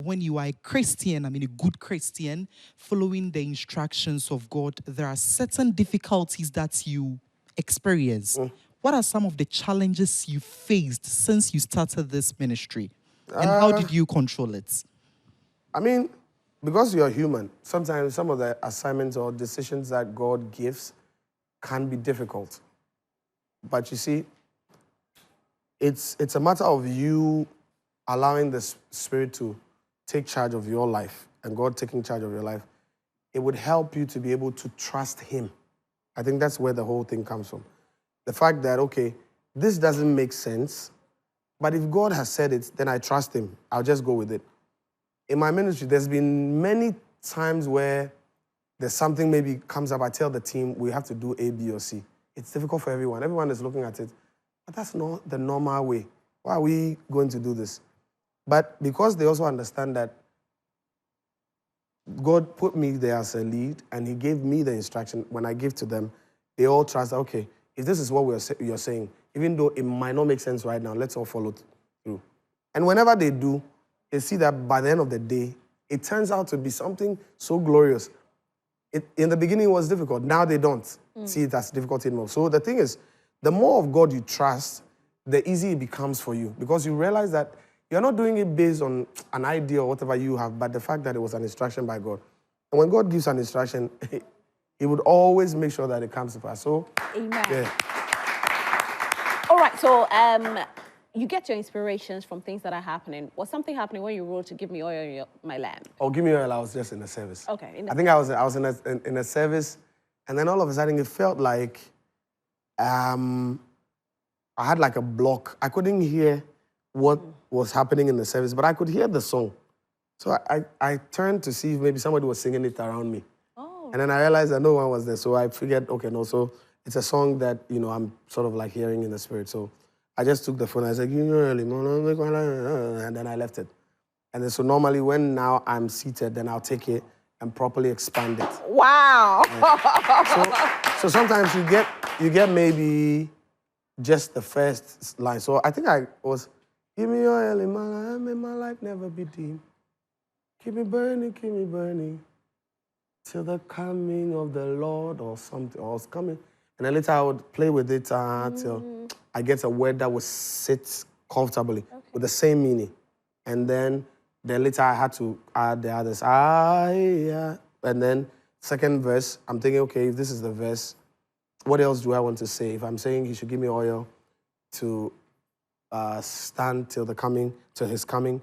when you are a Christian, I mean a good Christian, following the instructions of God, there are certain difficulties that you experience. What are some of the challenges you faced since you started this ministry? And how did you control it? I mean, because you're human, sometimes some of the assignments or decisions that God gives can be difficult. But you see, it's a matter of you allowing the Spirit to take charge of your life and God taking charge of your life. It would help you to be able to trust Him. I think that's where the whole thing comes from. The fact that, okay, this doesn't make sense, but if God has said it, then I trust Him. I'll just go with it. In my ministry, there's been many times where there's something maybe comes up, I tell the team, we have to do A, B, or C. It's difficult for everyone. Everyone is looking at it. But that's not the normal way. Why are we going to do this? But because they also understand that God put me there as a lead and He gave me the instruction, when I give to them, they all trust, okay, if this is what you're saying, even though it might not make sense right now, let's all follow through. And whenever they do, they see that by the end of the day, it turns out to be something so glorious. In the beginning, it was difficult. Now they don't see it as difficult anymore. So the thing is, the more of God you trust, the easier it becomes for you, because you realize that you're not doing it based on an idea or whatever you have, but the fact that it was an instruction by God. And when God gives an instruction, He would always make sure that it comes to pass. So, amen. Yeah. All right, so you get your inspirations from things that are happening. Was something happening when you wrote to give me oil in my lamp? Oh, give me oil, I was just in a service. Okay. I think I was in a service, and then all of a sudden it felt like I had like a block. I couldn't hear what was happening in the service, but I could hear the song. So I turned to see if maybe somebody was singing it around me. Oh. And then I realized that no one was there. So I figured, okay, no, so it's a song that, I'm sort of like hearing in the spirit. So I just took the phone, I said, and then I left it. And then so normally when now I'm seated, then I'll take it and properly expand it. Wow. Yeah. So sometimes you get maybe just the first line. So I think I was, give me oil in my lamp, may my life never be dim. Keep me burning, till the coming of the Lord or something, or it's coming. And then later I would play with it till I get a word that would sit comfortably with the same meaning. And then later I had to add the others. Yeah. And then second verse, I'm thinking, okay, if this is the verse, what else do I want to say? If I'm saying He should give me oil to stand till His coming,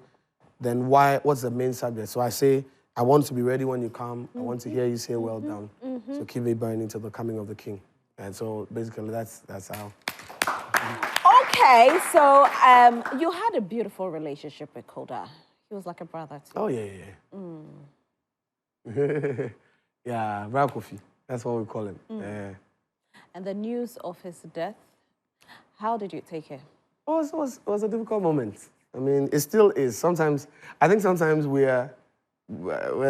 then what's the main subject? So I say, I want to be ready when you come. I want to hear you say, well done. So keep me burning till the coming of the King. And so basically that's how. Okay, so you had a beautiful relationship with Koda. He was like a brother too. Oh, yeah. Yeah, Brother Kofi. That's what we call him. Yeah. And the news of his death, how did you take it? Oh, it was a difficult moment. I mean, it still is. I think sometimes we're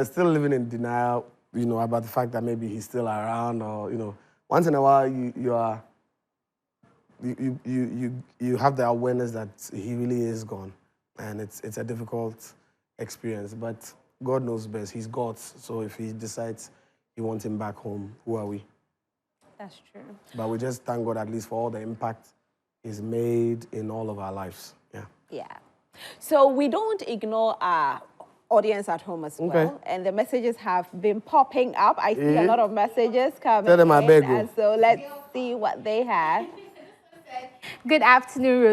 still living in denial, about the fact that maybe he's still around, or, once in a while you have the awareness that he really is gone, and it's a difficult experience. But God knows best. He's God's, so if He decides He wants him back home, who are we? That's true. But we just thank God at least for all the impact He's made in all of our lives. Yeah. Yeah. So we don't ignore our audience at home as well. Okay. And the messages have been popping up. I see a lot of messages coming Tell them I beg you. And so let's see what they have. Good afternoon,